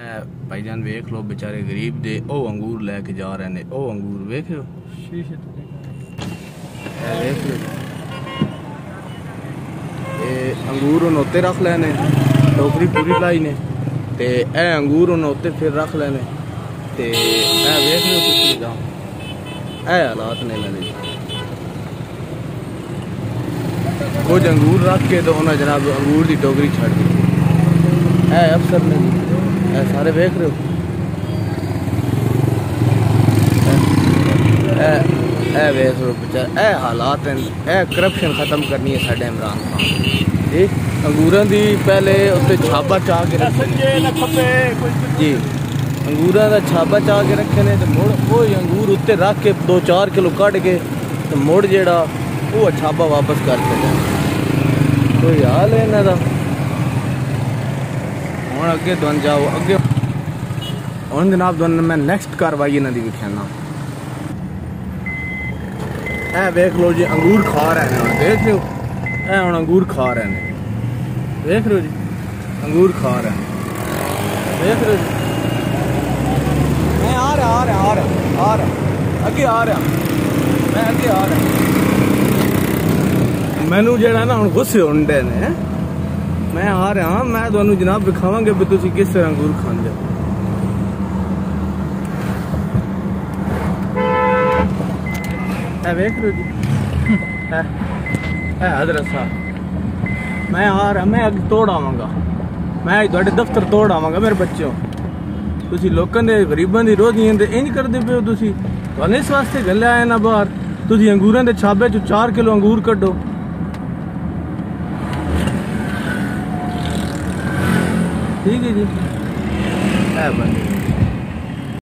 भाईजान वेख लो बेचारे गरीब दे ओ अंगूर लैके जा रहे ने। ओ अंगूर वेख लो शीशे वेख लो अंगूर उन उत्ते रख लेने टोकरी पूरी लाई ने ते ए अंगूर उन उत्ते फिर रख लेने ते ए वेख लो तुसी दा ए हालात ने लेने। कुछ अंगूर रख के तो उन्हें जनाब अंगूर की टोकरी छड़ दी ए अफसर ने ए सारे वेख रहे हो ए वेख लो बेचारा ए हालात ए करप्शन खत्म करनी है साडे इमरान खान जी। अंगूरां दी पहले उत्ते छाबा चा के जी अंगूरां दा छाबा चा के रखे ने ते मुड़ वो अंगूर उत्ते रख के 2-4 किलो कट के ते मुड़ जेड़ा वो छाबा वापस कर देना। कोई हाल है इन्हां दा। हुण अगे तुहानू जाओ अगे हुण जनाब तुहानू मैं नेक्स्ट कार्रवाई इन्हां दी विखाना। ए वेख लो जी अंगूर खा रहे हैं देख लो ए हुण अंगूर खा रहे हैं देख लो जी अंगूर खा रहे हैं देख लो जी। मैं आ रहा अगे आ रहा मैं अगे आ रहा मैनू जेड़ा ना हुण गुस्से होंदे ने मैं आ रहा मैं तुहानू जनाब विखावांगे भी तुसी किस तरह अंगूर खांदे हो। वेख लो जी हजरत साहब मैं आ रहा मैं अगे तोड़ आवांगा मैं तुहाडे दफ्तर तोड़ आवांगा मेरे बच्चों। तुसी लोकां दे गरीबां दी रोजियां ते इंज करदे पे हो। तुसी तुहानू इस वास्ते घल्लिया आए ना बाहर तुसी अंगूरां दे छाबे चों 4 किलो अंगूर कड्डो। ठीक है जी बंदे